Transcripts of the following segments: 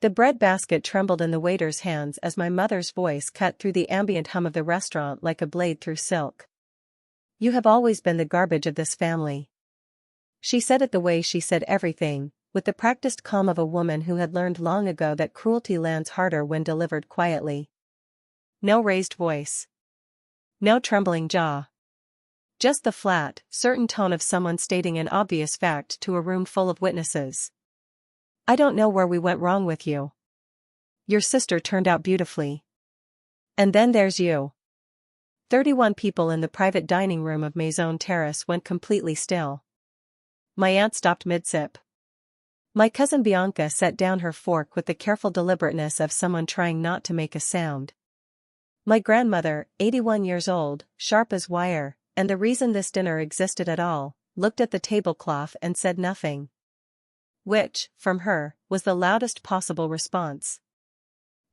The bread basket trembled in the waiter's hands as my mother's voice cut through the ambient hum of the restaurant like a blade through silk. "You have always been the garbage of this family." She said it the way she said everything, with the practiced calm of a woman who had learned long ago that cruelty lands harder when delivered quietly. No raised voice. No trembling jaw. Just the flat, certain tone of someone stating an obvious fact to a room full of witnesses. "I don't know where we went wrong with you. Your sister turned out beautifully. And then there's you." 31 people in the private dining room of Maison Terrace went completely still. My aunt stopped mid-sip. My cousin Bianca set down her fork with the careful deliberateness of someone trying not to make a sound. My grandmother, 81 years old, sharp as wire, and the reason this dinner existed at all, looked at the tablecloth and said nothing. Which, from her, was the loudest possible response.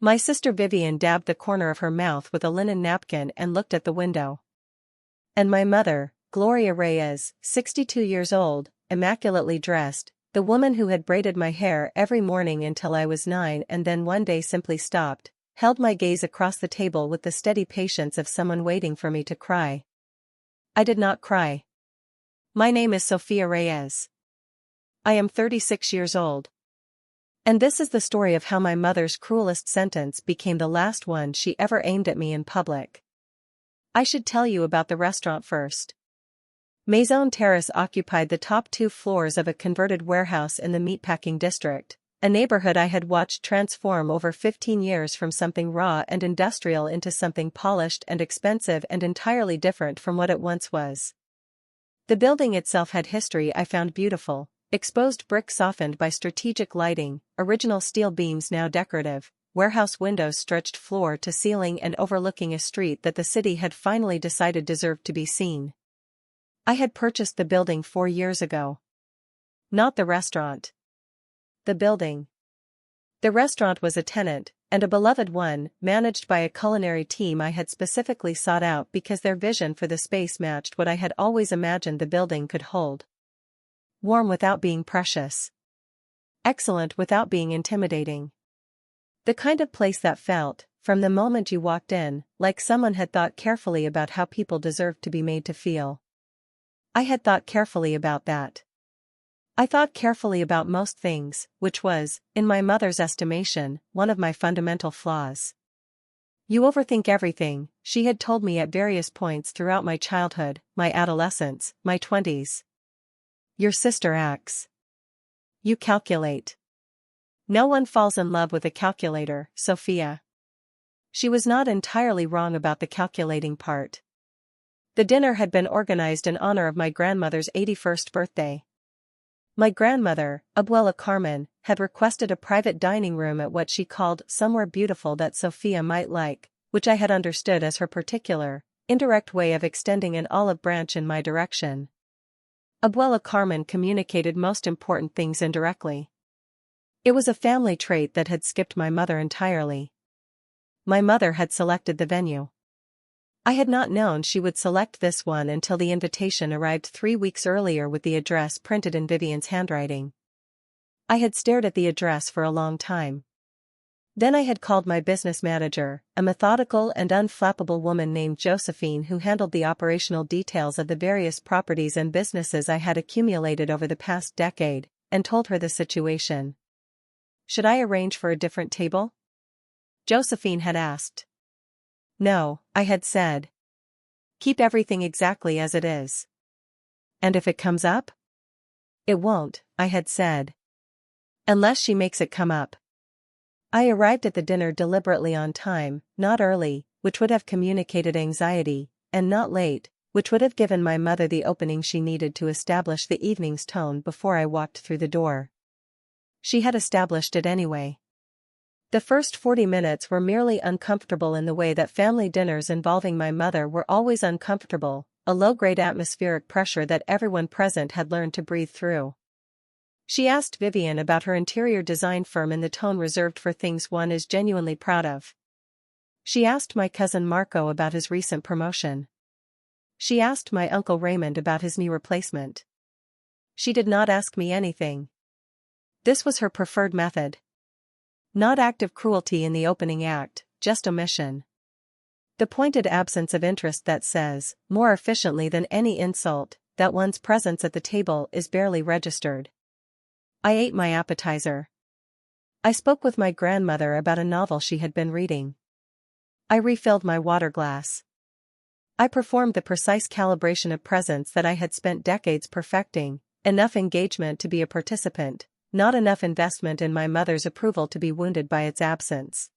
My sister Vivian dabbed the corner of her mouth with a linen napkin and looked at the window. And my mother, Gloria Reyes, 62 years old, immaculately dressed, the woman who had braided my hair every morning until I was 9 and then one day simply stopped, held my gaze across the table with the steady patience of someone waiting for me to cry. I did not cry. My name is Sofia Reyes. I am 36 years old. And this is the story of how my mother's cruelest sentence became the last one she ever aimed at me in public. I should tell you about the restaurant first. Maison Terrace occupied the top 2 floors of a converted warehouse in the meatpacking district, a neighborhood I had watched transform over 15 years from something raw and industrial into something polished and expensive and entirely different from what it once was. The building itself had history I found beautiful, exposed brick softened by strategic lighting, original steel beams now decorative, warehouse windows stretched floor to ceiling and overlooking a street that the city had finally decided deserved to be seen. I had purchased the building 4 years ago. Not the restaurant. The building. The restaurant was a tenant, and a beloved one, managed by a culinary team I had specifically sought out because their vision for the space matched what I had always imagined the building could hold. Warm without being precious. Excellent without being intimidating. The kind of place that felt, from the moment you walked in, like someone had thought carefully about how people deserved to be made to feel. I had thought carefully about that. I thought carefully about most things, which was, in my mother's estimation, one of my fundamental flaws. "You overthink everything," she had told me at various points throughout my childhood, my adolescence, my 20s. "Your sister acts. You calculate. No one falls in love with a calculator, Sophia." She was not entirely wrong about the calculating part. The dinner had been organized in honor of my grandmother's 81st birthday. My grandmother, Abuela Carmen, had requested a private dining room at what she called somewhere beautiful that Sophia might like, which I had understood as her particular, indirect way of extending an olive branch in my direction. Abuela Carmen communicated most important things indirectly. It was a family trait that had skipped my mother entirely. My mother had selected the venue. I had not known she would select this one until the invitation arrived 3 weeks earlier with the address printed in Vivian's handwriting. I had stared at the address for a long time. Then I had called my business manager, a methodical and unflappable woman named Josephine who handled the operational details of the various properties and businesses I had accumulated over the past decade, and told her the situation. "Should I arrange for a different table?" Josephine had asked. "No," I had said. "Keep everything exactly as it is." "And if it comes up?" "It won't," I had said. "Unless she makes it come up." I arrived at the dinner deliberately on time, not early, which would have communicated anxiety, and not late, which would have given my mother the opening she needed to establish the evening's tone before I walked through the door. She had established it anyway. The first 40 minutes were merely uncomfortable in the way that family dinners involving my mother were always uncomfortable, a low-grade atmospheric pressure that everyone present had learned to breathe through. She asked Vivian about her interior design firm in the tone reserved for things one is genuinely proud of. She asked my cousin Marco about his recent promotion. She asked my uncle Raymond about his knee replacement. She did not ask me anything. This was her preferred method. Not active cruelty in the opening act, just omission. The pointed absence of interest that says, more efficiently than any insult, that one's presence at the table is barely registered. I ate my appetizer. I spoke with my grandmother about a novel she had been reading. I refilled my water glass. I performed the precise calibration of presence that I had spent decades perfecting, enough engagement to be a participant, not enough investment in my mother's approval to be wounded by its absence.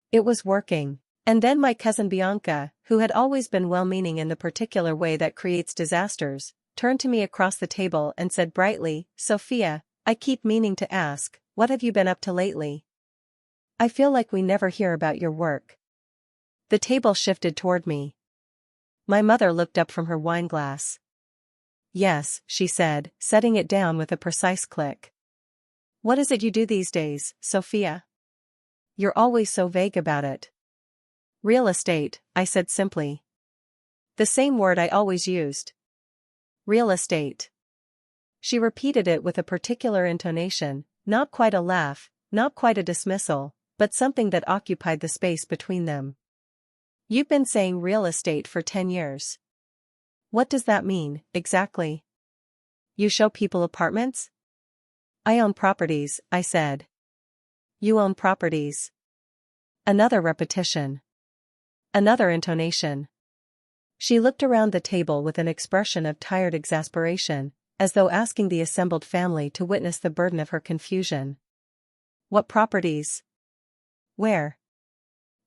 It was working. And then my cousin Bianca, who had always been well-meaning in the particular way that creates disasters, turned to me across the table and said brightly, "Sophia, I keep meaning to ask, what have you been up to lately? I feel like we never hear about your work." The table shifted toward me. My mother looked up from her wine glass. "Yes," she said, setting it down with a precise click. "What is it you do these days, Sophia? You're always so vague about it." "Real estate," I said simply. The same word I always used. "Real estate." She repeated it with a particular intonation, not quite a laugh, not quite a dismissal, but something that occupied the space between them. "You've been saying real estate for 10 years. What does that mean, exactly? You show people apartments?" "I own properties," I said. "You own properties." Another repetition. Another intonation. She looked around the table with an expression of tired exasperation, as though asking the assembled family to witness the burden of her confusion. "What properties? Where?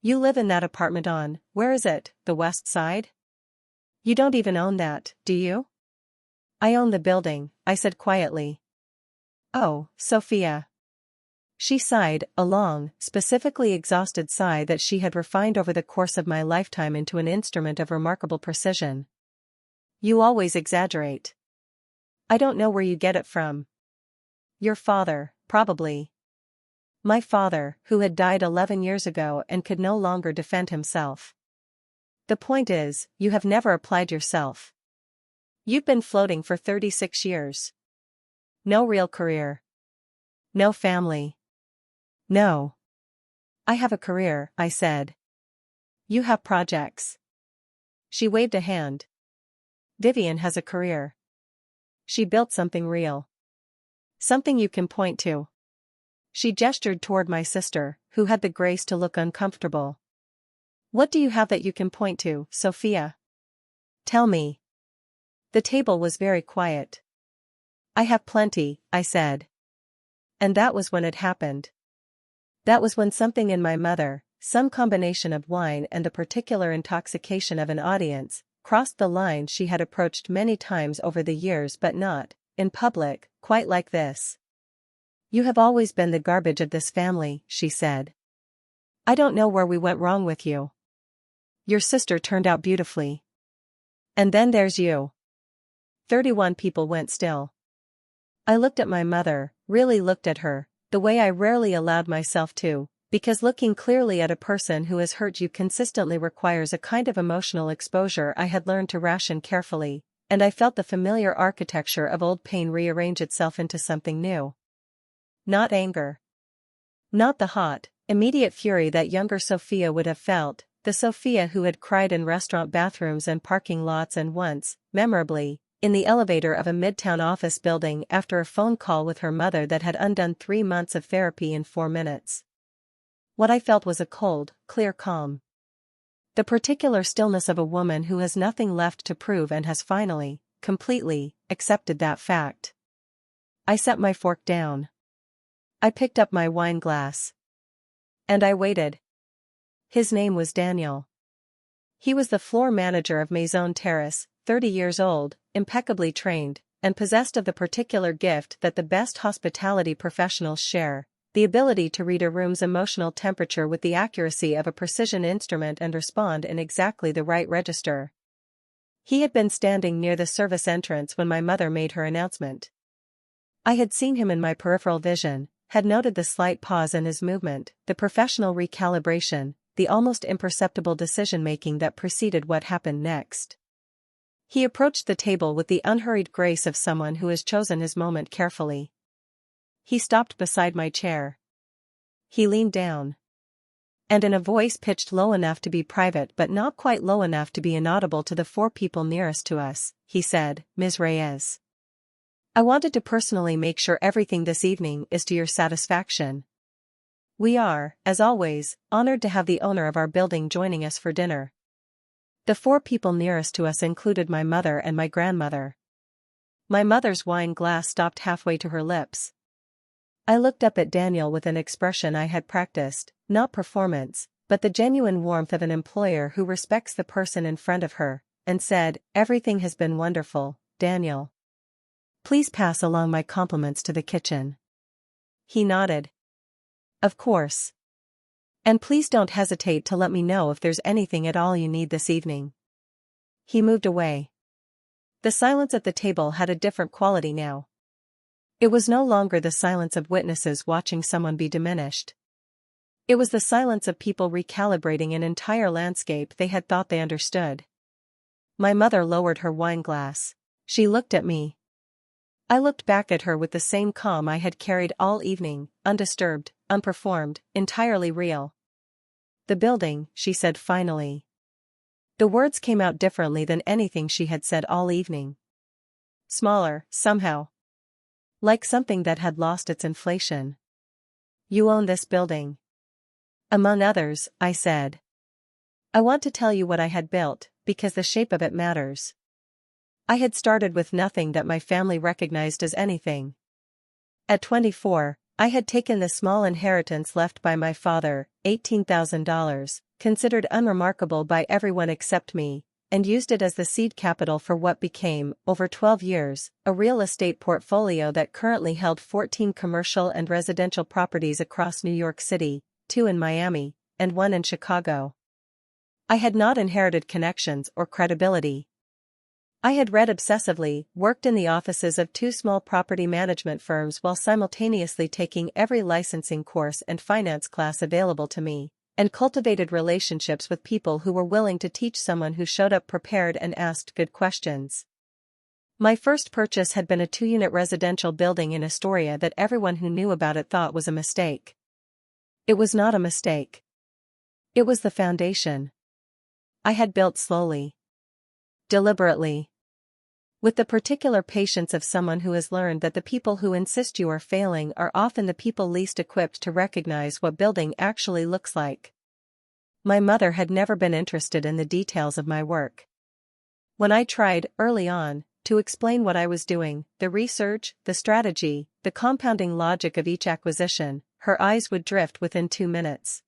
You live in that apartment on, where is it, the west side? You don't even own that, do you?" "I own the building," I said quietly. "Oh, Sophia." She sighed, a long, specifically exhausted sigh that she had refined over the course of my lifetime into an instrument of remarkable precision. "You always exaggerate. I don't know where you get it from. Your father, probably." My father, who had died 11 years ago and could no longer defend himself. "The point is, you have never applied yourself. You've been floating for 36 years. No real career. No family. No." "I have a career," I said. "You have projects." She waved a hand. "Vivian has a career. She built something real. Something you can point to." She gestured toward my sister, who had the grace to look uncomfortable. "What do you have that you can point to, Sophia? Tell me." The table was very quiet. "I have plenty," I said. And that was when it happened. That was when something in my mother, some combination of wine and the particular intoxication of an audience, crossed the line she had approached many times over the years but not, in public, quite like this. "You have always been the garbage of this family," she said. "I don't know where we went wrong with you. Your sister turned out beautifully. And then there's you." 31 people went still. I looked at my mother, really looked at her, the way I rarely allowed myself to, because looking clearly at a person who has hurt you consistently requires a kind of emotional exposure I had learned to ration carefully, and I felt the familiar architecture of old pain rearrange itself into something new. Not anger. Not the hot, immediate fury that younger Sophia would have felt, the Sophia who had cried in restaurant bathrooms and parking lots and once, memorably, in the elevator of a midtown office building after a phone call with her mother that had undone 3 months of therapy in 4 minutes. What I felt was a cold, clear calm. The particular stillness of a woman who has nothing left to prove and has finally, completely, accepted that fact. I set my fork down. I picked up my wine glass. And I waited. His name was Daniel. He was the floor manager of Maison Terrace, 30 years old, impeccably trained, and possessed of the particular gift that the best hospitality professionals share, the ability to read a room's emotional temperature with the accuracy of a precision instrument and respond in exactly the right register. He had been standing near the service entrance when my mother made her announcement. I had seen him in my peripheral vision, had noted the slight pause in his movement, the professional recalibration, the almost imperceptible decision-making that preceded what happened next. He approached the table with the unhurried grace of someone who has chosen his moment carefully. He stopped beside my chair. He leaned down. And in a voice pitched low enough to be private but not quite low enough to be inaudible to the four people nearest to us, he said, "Ms. Reyes. I wanted to personally make sure everything this evening is to your satisfaction. We are, as always, honored to have the owner of our building joining us for dinner." The four people nearest to us included my mother and my grandmother. My mother's wine glass stopped halfway to her lips. I looked up at Daniel with an expression I had practiced, not performance, but the genuine warmth of an employer who respects the person in front of her, and said, "Everything has been wonderful, Daniel. Please pass along my compliments to the kitchen." He nodded. "Of course. And please don't hesitate to let me know if there's anything at all you need this evening." He moved away. The silence at the table had a different quality now. It was no longer the silence of witnesses watching someone be diminished. It was the silence of people recalibrating an entire landscape they had thought they understood. My mother lowered her wine glass. She looked at me. I looked back at her with the same calm I had carried all evening, undisturbed, unperformed, entirely real. "The building," she said finally. The words came out differently than anything she had said all evening. Smaller, somehow. Like something that had lost its inflation. "You own this building." "Among others," I said. "I want to tell you what I had built, because the shape of it matters. I had started with nothing that my family recognized as anything. At 24, I had taken the small inheritance left by my father, $18,000, considered unremarkable by everyone except me, and used it as the seed capital for what became, over 12 years, a real estate portfolio that currently held 14 commercial and residential properties across New York City, 2 in Miami, and 1 in Chicago. I had not inherited connections or credibility. I had read obsessively, worked in the offices of 2 small property management firms while simultaneously taking every licensing course and finance class available to me, and cultivated relationships with people who were willing to teach someone who showed up prepared and asked good questions. My first purchase had been a 2-unit residential building in Astoria that everyone who knew about it thought was a mistake. It was not a mistake. It was the foundation. I had built slowly. Deliberately. With the particular patience of someone who has learned that the people who insist you are failing are often the people least equipped to recognize what building actually looks like. My mother had never been interested in the details of my work. When I tried, early on, to explain what I was doing, the research, the strategy, the compounding logic of each acquisition, her eyes would drift within 2 minutes.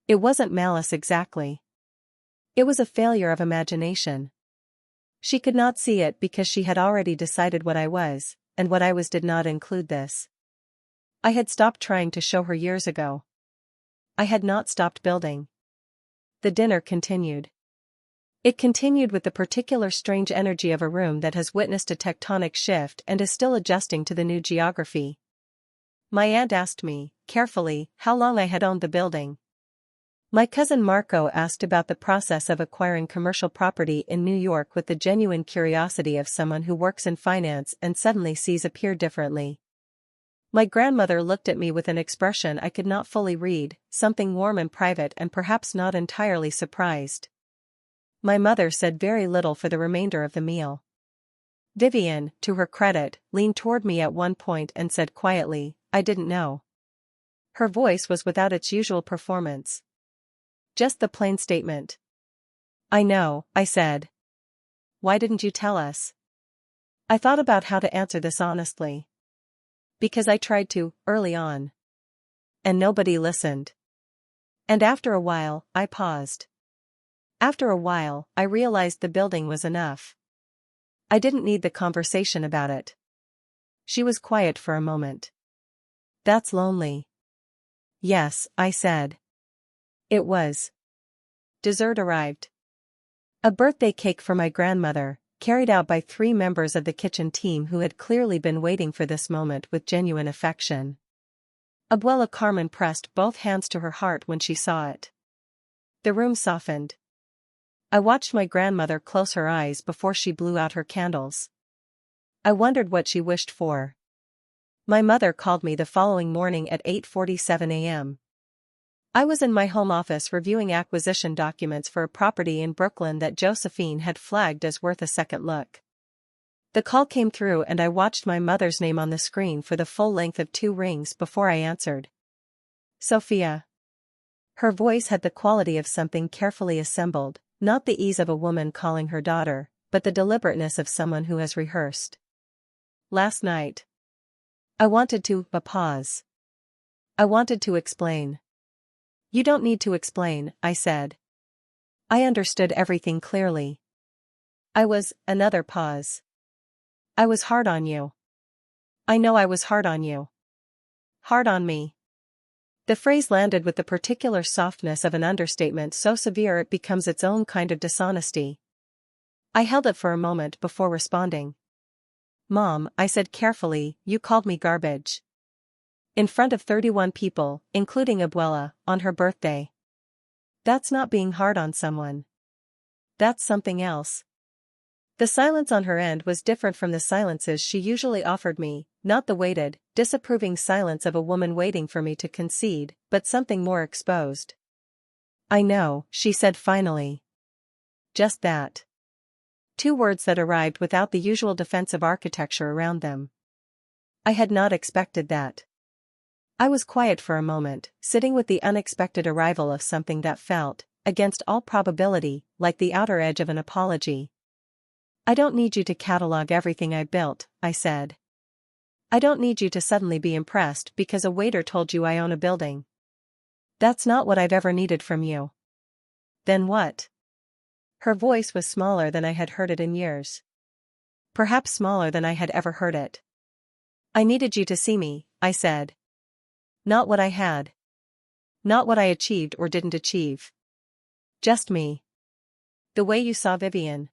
It wasn't malice exactly. It was a failure of imagination. She could not see it because she had already decided what I was, and what I was did not include this. I had stopped trying to show her years ago. I had not stopped building. The dinner continued. It continued with the particular strange energy of a room that has witnessed a tectonic shift and is still adjusting to the new geography. My aunt asked me, carefully, how long I had owned the building. My cousin Marco asked about the process of acquiring commercial property in New York with the genuine curiosity of someone who works in finance and suddenly sees a peer differently. My grandmother looked at me with an expression I could not fully read, something warm and private and perhaps not entirely surprised. My mother said very little for the remainder of the meal. Vivian, to her credit, leaned toward me at one point and said quietly, "I didn't know." Her voice was without its usual performance. Just the plain statement. "I know," I said. "Why didn't you tell us?" I thought about how to answer this honestly. Because I tried to, early on. And nobody listened. And after a while, I paused. After a while, I realized the building was enough. I didn't need the conversation about it. She was quiet for a moment. "That's lonely." "Yes," I said. It was. Dessert arrived. A birthday cake for my grandmother, carried out by 3 members of the kitchen team who had clearly been waiting for this moment with genuine affection. Abuela Carmen pressed both hands to her heart when she saw it. The room softened. I watched my grandmother close her eyes before she blew out her candles. I wondered what she wished for. My mother called me the following morning at 8:47 a.m. I was in my home office reviewing acquisition documents for a property in Brooklyn that Josephine had flagged as worth a second look. The call came through and I watched my mother's name on the screen for the full length of 2 rings before I answered. Sofia. Her voice had the quality of something carefully assembled, not the ease of a woman calling her daughter, but the deliberateness of someone who has rehearsed. Last night. I wanted to pause. I wanted to explain. You don't need to explain, I said. I understood everything clearly. Another pause. I was hard on you. I know I was hard on you. Hard on me. The phrase landed with the particular softness of an understatement so severe it becomes its own kind of dishonesty. I held it for a moment before responding. Mom, I said carefully, you called me garbage. In front of 31 people, including Abuela, on her birthday. That's not being hard on someone. That's something else. The silence on her end was different from the silences she usually offered me, not the weighted, disapproving silence of a woman waiting for me to concede, but something more exposed. I know, she said finally. Just that. 2 words that arrived without the usual defensive architecture around them. I had not expected that. I was quiet for a moment, sitting with the unexpected arrival of something that felt, against all probability, like the outer edge of an apology. I don't need you to catalog everything I built, I said. I don't need you to suddenly be impressed because a waiter told you I own a building. That's not what I've ever needed from you. Then what? Her voice was smaller than I had heard it in years. Perhaps smaller than I had ever heard it. I needed you to see me, I said. Not what I had. Not what I achieved or didn't achieve. Just me. The way you saw Vivian.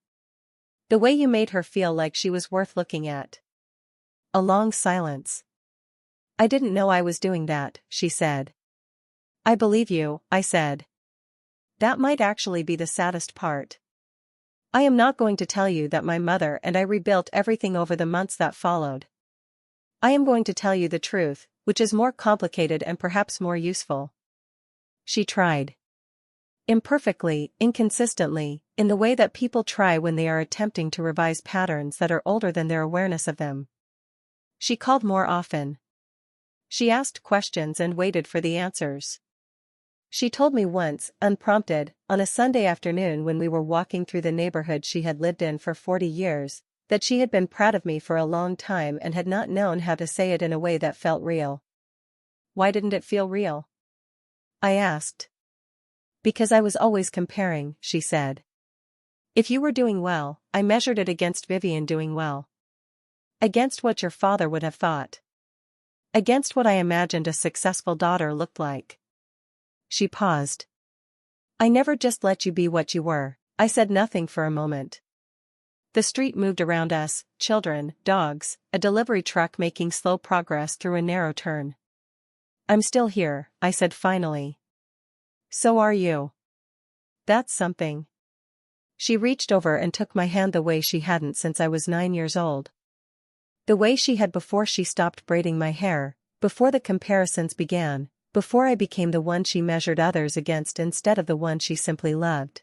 The way you made her feel like she was worth looking at. A long silence. I didn't know I was doing that, she said. I believe you, I said. That might actually be the saddest part. I am not going to tell you that my mother and I rebuilt everything over the months that followed. I am going to tell you the truth, which is more complicated and perhaps more useful. She tried. Imperfectly, inconsistently, in the way that people try when they are attempting to revise patterns that are older than their awareness of them. She called more often. She asked questions and waited for the answers. She told me once, unprompted, on a Sunday afternoon when we were walking through the neighborhood she had lived in for 40 years, that she had been proud of me for a long time and had not known how to say it in a way that felt real. Why didn't it feel real? I asked. Because I was always comparing, she said. If you were doing well, I measured it against Vivian doing well. Against what your father would have thought. Against what I imagined a successful daughter looked like. She paused. I never just let you be what you were. I said nothing for a moment. The street moved around us, children, dogs, a delivery truck making slow progress through a narrow turn. I'm still here, I said finally. So are you. That's something. She reached over and took my hand the way she hadn't since I was 9 years old. The way she had before she stopped braiding my hair, before the comparisons began, before I became the one she measured others against instead of the one she simply loved.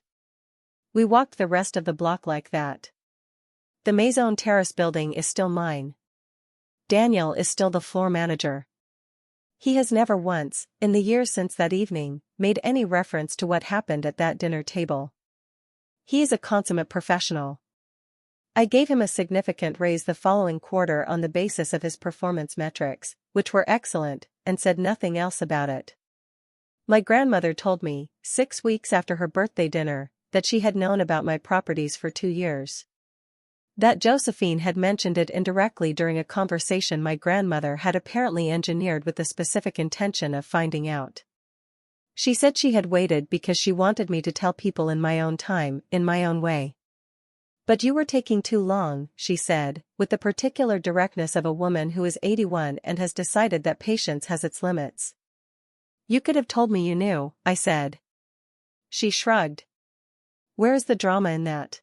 We walked the rest of the block like that. The Maison Terrace building is still mine. Daniel is still the floor manager. He has never once, in the years since that evening, made any reference to what happened at that dinner table. He is a consummate professional. I gave him a significant raise the following quarter on the basis of his performance metrics, which were excellent, and said nothing else about it. My grandmother told me, 6 weeks after her birthday dinner, that she had known about my properties for 2 years. That Josephine had mentioned it indirectly during a conversation my grandmother had apparently engineered with the specific intention of finding out. She said she had waited because she wanted me to tell people in my own time, in my own way. But you were taking too long, she said, with the particular directness of a woman who is 81 and has decided that patience has its limits. You could have told me you knew, I said. She shrugged. Where is the drama in that?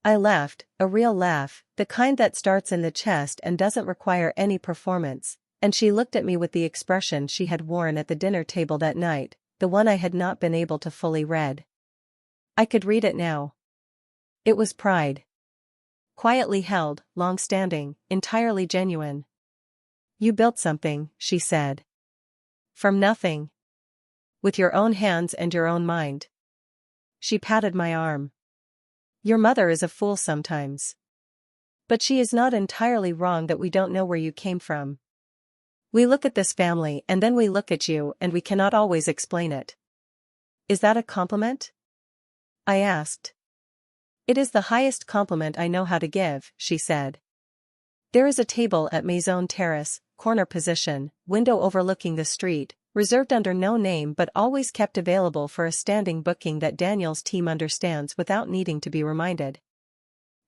I laughed, a real laugh, the kind that starts in the chest and doesn't require any performance, and she looked at me with the expression she had worn at the dinner table that night, the one I had not been able to fully read. I could read it now. It was pride. Quietly held, long-standing, entirely genuine. You built something, she said. From nothing. With your own hands and your own mind. She patted my arm. Your mother is a fool sometimes. But she is not entirely wrong that we don't know where you came from. We look at this family and then we look at you and we cannot always explain it. Is that a compliment? I asked. It is the highest compliment I know how to give, she said. There is a table at Maison Terrace, corner position, window overlooking the street, reserved under no name but always kept available for a standing booking that Daniel's team understands without needing to be reminded.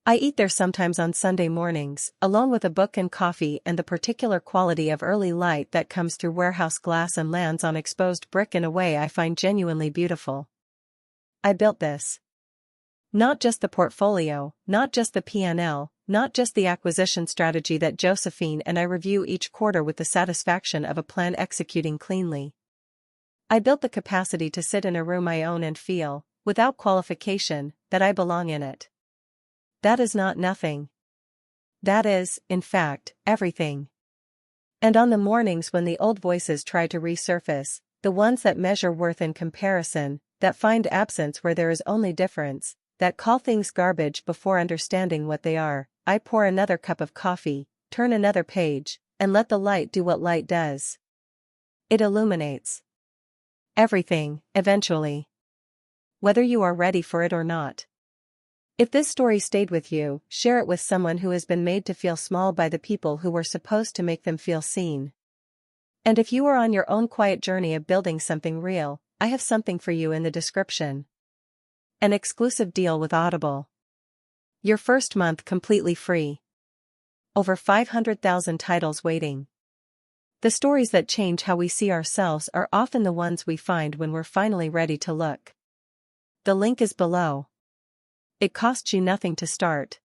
I eat there sometimes on Sunday mornings, along with a book and coffee and the particular quality of early light that comes through warehouse glass and lands on exposed brick in a way I find genuinely beautiful. I built this. Not just the portfolio, not just the P&L, not just the acquisition strategy that Josephine and I review each quarter with the satisfaction of a plan executing cleanly. I built the capacity to sit in a room I own and feel, without qualification, that I belong in it. That is not nothing. That is, in fact, everything. And on the mornings when the old voices try to resurface, the ones that measure worth in comparison, that find absence where there is only difference, that call things garbage before understanding what they are, I pour another cup of coffee, turn another page, and let the light do what light does. It illuminates everything, eventually. Whether you are ready for it or not. If this story stayed with you, share it with someone who has been made to feel small by the people who were supposed to make them feel seen. And if you are on your own quiet journey of building something real, I have something for you in the description. An exclusive deal with Audible. Your first month completely free. Over 500,000 titles waiting. The stories that change how we see ourselves are often the ones we find when we're finally ready to look. The link is below. It costs you nothing to start.